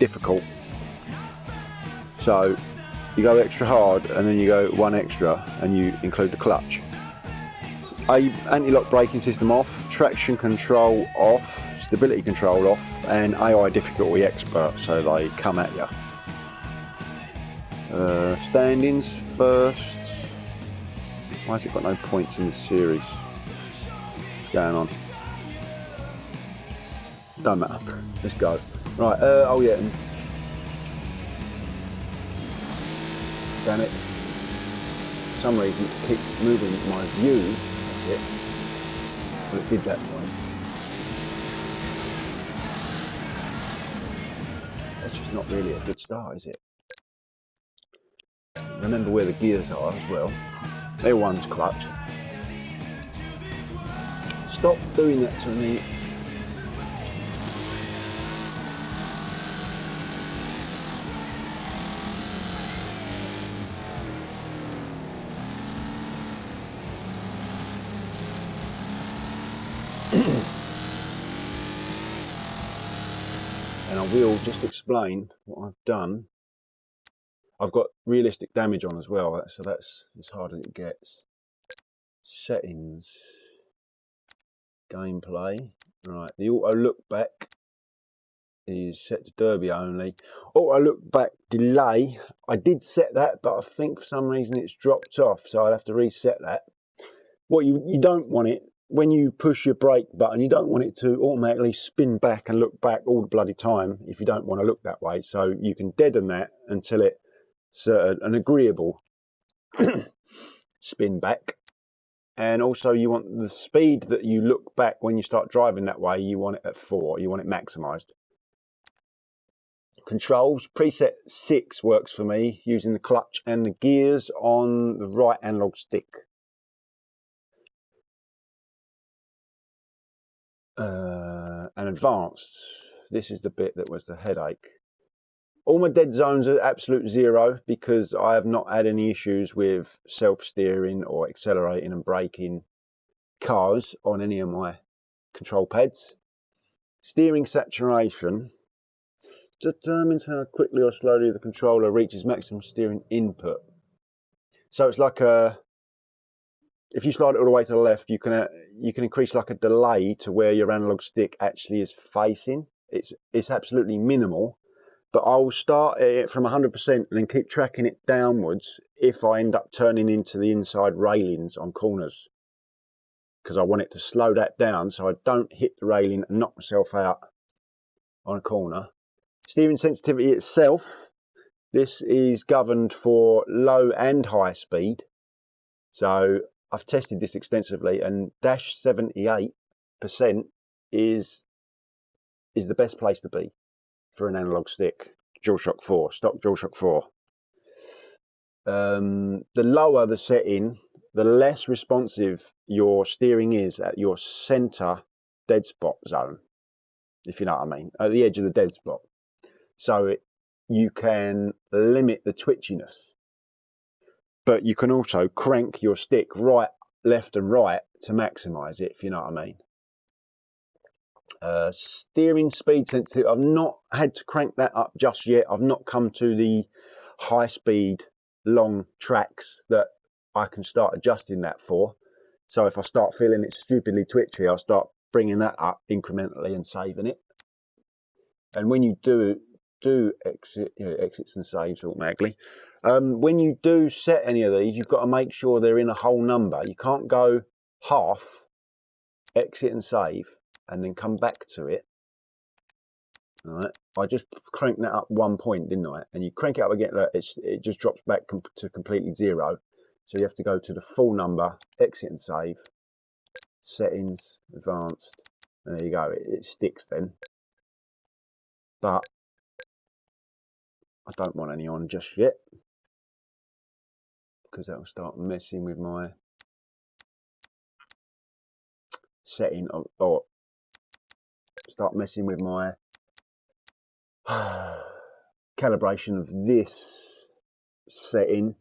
difficult. So you go extra hard and then you go one extra and you include the clutch. Anti-lock braking system off, traction control off, stability control off, and AI difficulty expert, so they come at you. Standings first. Why has it got no points in this series? What's going on? Don't matter. Let's go. Right. Oh yeah. Damn it. For some reason it keeps moving my view. That's it. Well, it did that point. That's just not really a good start, is it? Remember where the gears are as well. They're one's clutch. Stop doing that to me. And I will just explain what I've done. I've got realistic damage on as well, so that's as hard as it gets. Settings, gameplay. Right, the auto look back is set to derby only. Auto look back delay, I did set that, but I think for some reason it's dropped off, so I'll have to reset that. What you don't want it, when you push your brake button, you don't want it to automatically spin back and look back all the bloody time if you don't want to look that way. So you can deaden that until it's an agreeable spin back. And also you want the speed that you look back when you start driving that way, you want it at 4, you want it maximized. Controls, preset 6 works for me, using the clutch and the gears on the right analog stick. And advanced, this is the bit that was the headache. All my dead zones are absolute 0 because I have not had any issues with self-steering or accelerating and braking cars on any of my control pads. Steering saturation determines how quickly or slowly the controller reaches maximum steering input. So it's like if you slide it all the way to the left, you can increase like a delay to where your analog stick actually is facing. It's absolutely minimal, but I will start it from 100% and then keep tracking it downwards if I end up turning into the inside railings on corners, because I want it to slow that down so I don't hit the railing and knock myself out on a corner. Steering sensitivity itself, this is governed for low and high speed. So I've tested this extensively, and dash 78% is the best place to be for an analog stick. DualShock 4, stock DualShock 4. The lower the setting, the less responsive your steering is at your center dead spot zone, if you know what I mean, at the edge of the dead spot. So you can limit the twitchiness. But you can also crank your stick right, left and right to maximize it, if you know what I mean. Steering speed sensitive, I've not had to crank that up just yet. I've not come to the high speed long tracks that I can start adjusting that for. So if I start feeling it stupidly twitchy, I'll start bringing that up incrementally and saving it. And when you do exits and saves automatically, when you do set any of these, you've got to make sure they're in a whole number. You can't go half, exit and save, and then come back to it. All right, I just cranked that up 1 point, didn't I? And you crank it up again, it just drops back to completely 0. So you have to go to the full number, exit and save, settings, advanced, and there you go. It sticks then. But I don't want any on just yet, because that will start messing with my setting or start messing with my calibration of this setting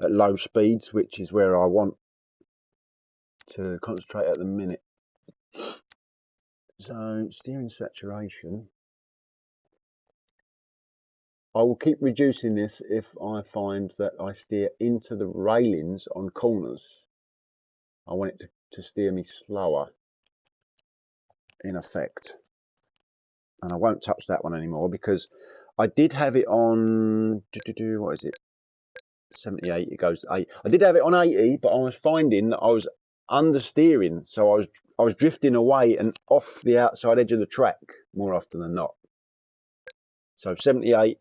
at low speeds, which is where I want to concentrate at the minute. So steering saturation, I will keep reducing this if I find that I steer into the railings on corners. I want it to steer me slower, in effect. And I won't touch that one anymore because I did have it on, what is it, 78, it goes to 8. I did have it on 80, but I was finding that I was understeering, so I was drifting away and off the outside edge of the track more often than not. So 78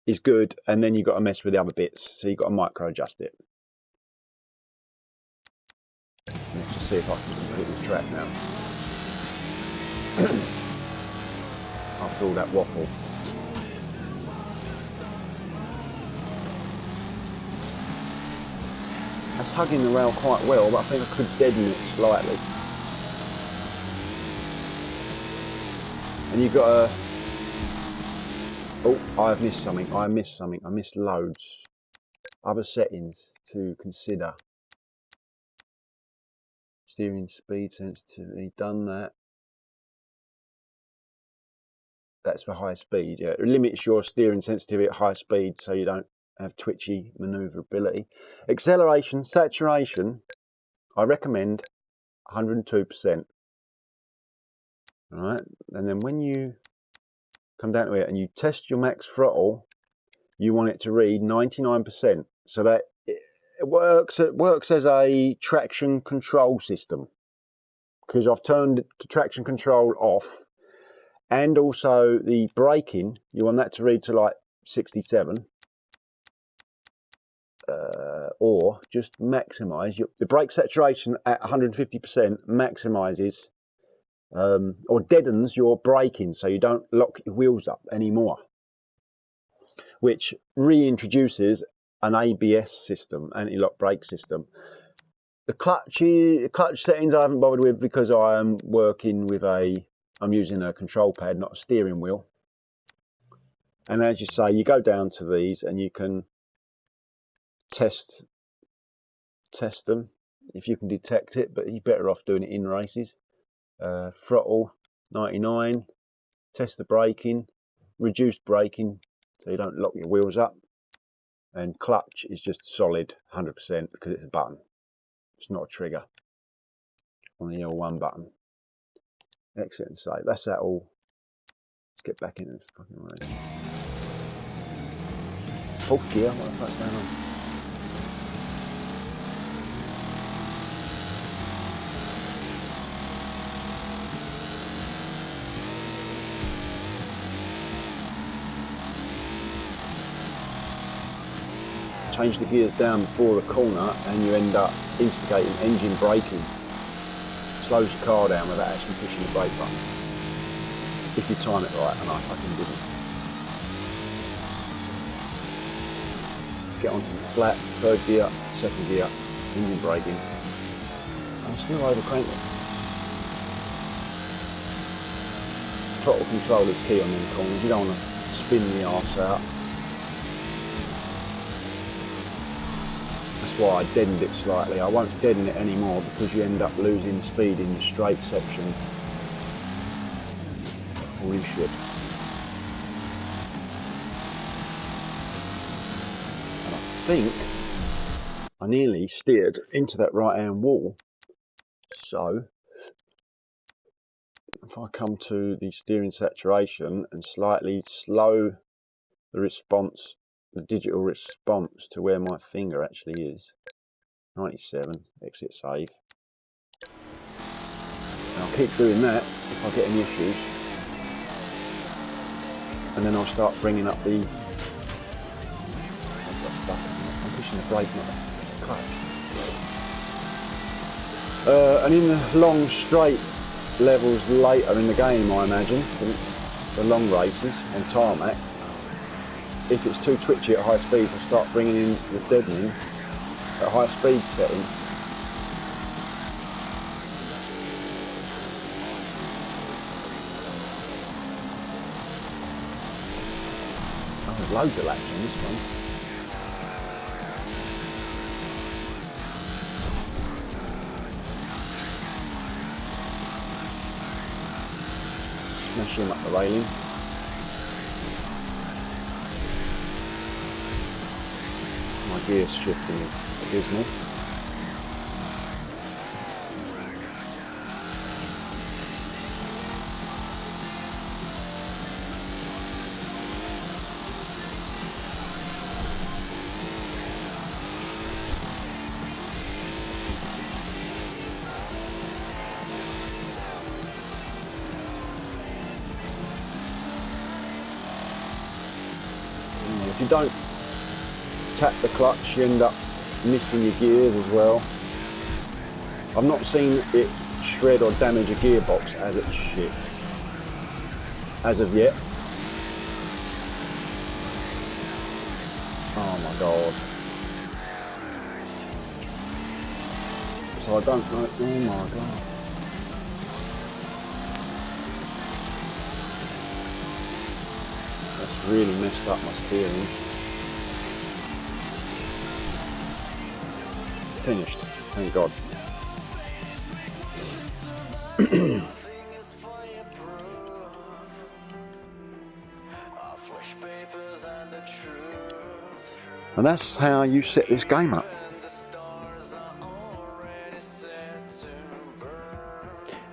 is good, and then you've got to mess with the other bits, so you've got to micro adjust it. Let's just see if I can complete this track now. After all that waffle. That's hugging the rail quite well, but I think I could deaden it slightly. And you've got to... Oh, I've missed something. I missed loads. Other settings to consider. Steering speed sensitivity, done that. That's for high speed, yeah. It limits your steering sensitivity at high speed so you don't have twitchy maneuverability. Acceleration, saturation, I recommend 102%. Alright, and then when you come down to it and you test your max throttle, you want it to read 99%, so that it works as a traction control system, because I've turned the traction control off. And also the braking, you want that to read to like 67, or just maximise the brake saturation at 150%. Maximises or deadens your braking, so you don't lock your wheels up anymore, which reintroduces an ABS system, anti-lock brake system. The clutch settings I haven't bothered with because I am working with I'm using a control pad, not a steering wheel. And as you say, you go down to these and you can test them if you can detect it, but you're better off doing it in races. Throttle 99, test the braking, reduce braking so you don't lock your wheels up, and clutch is just solid 100% because it's a button, it's not a trigger on the L1 button. Exit and save. That's that all. Let's get back into this fucking race. Fourth gear, what the fuck's going on? Change the gears down before the corner and you end up instigating engine braking. Slows your car down without actually pushing the brake button, if you time it right, and I fucking didn't. Get onto the flat, third gear, second gear, engine braking. I'm still over cranking. Throttle control is key on them corners, you don't want to spin the arse out. That's why I deadened it slightly. I won't deaden it anymore because you end up losing speed in the straight section. Holy shit. And I think I nearly steered into that right hand wall. So if I come to the steering saturation and slightly slow the response, the digital response to where my finger actually is, 97, exit save. And I'll keep doing that if I get any issues, and then I'll start bringing up the, I'm pushing the brake, not the clutch. And in the long straight levels later in the game, I imagine, the long races on tarmac, if it's too twitchy at high speed, I'll start bringing in the deadening at high speed setting. Oh, there's loads of laps on this one. Smashing up the railing. gear shifting is abysmal. If you don't tap the clutch, you end up missing your gears as well. I've not seen it shred or damage a gearbox as it's shit, as of yet. Oh my god. So I don't know, oh my god. That's really messed up my steering. Finished, thank God. And that's how you set this game up.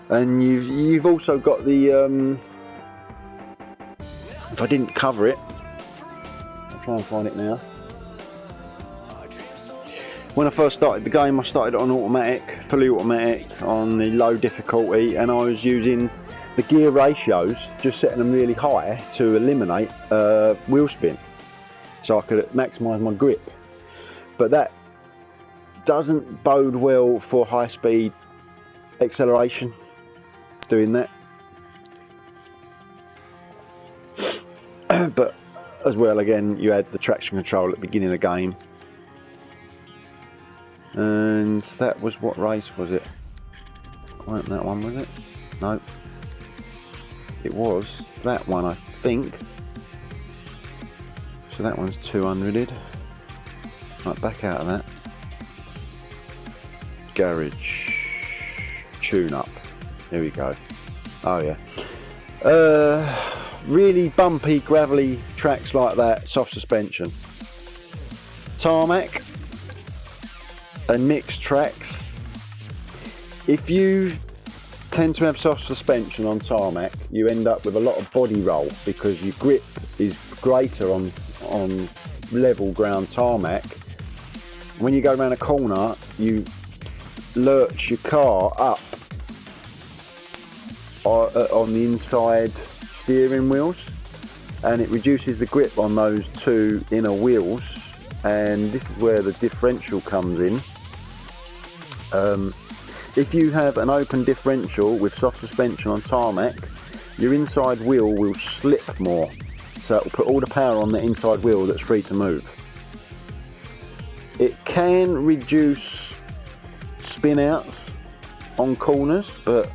And you've also got the if I didn't cover it, I'll try and find it now. When I first started the game, I started it on automatic, fully automatic, on the low difficulty, and I was using the gear ratios, just setting them really high to eliminate wheel spin, so I could maximise my grip. But that doesn't bode well for high speed acceleration, doing that. But as well, again, you had the traction control at the beginning of the game. And that was, what race was it? Wasn't that one, was it? No. It was that one, I think. So that one's 200'd. Right, back out of that. Garage. Tune up. Here we go. Oh yeah. Really bumpy, gravelly tracks like that, soft suspension. Tarmac and mixed tracks. If you tend to have soft suspension on tarmac, you end up with a lot of body roll because your grip is greater on level ground tarmac. When you go around a corner, you lurch your car up on the inside steering wheels, and it reduces the grip on those two inner wheels, and this is where the differential comes in. If you have an open differential with soft suspension on tarmac, your inside wheel will slip more, so it will put all the power on the inside wheel that's free to move. It can reduce spin outs on corners, but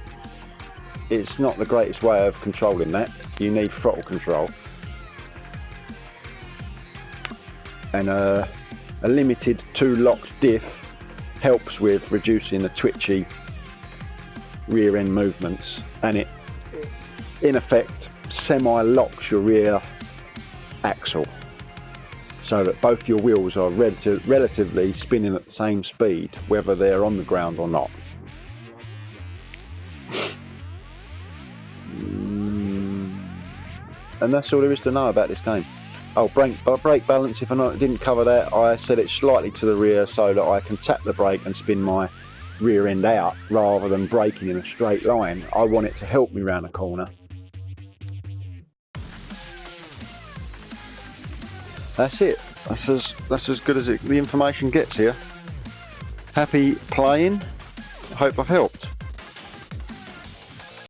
it's not the greatest way of controlling that. You need throttle control, and a limited 2-lock diff helps with reducing the twitchy rear end movements, and it in effect semi-locks your rear axle so that both your wheels are relatively spinning at the same speed whether they're on the ground or not. And that's all there is to know about this game. Oh, brake balance, if I didn't cover that, I set it slightly to the rear so that I can tap the brake and spin my rear end out rather than braking in a straight line. I want it to help me round a corner. That's it. That's as good as the information gets here. Happy playing. Hope I've helped.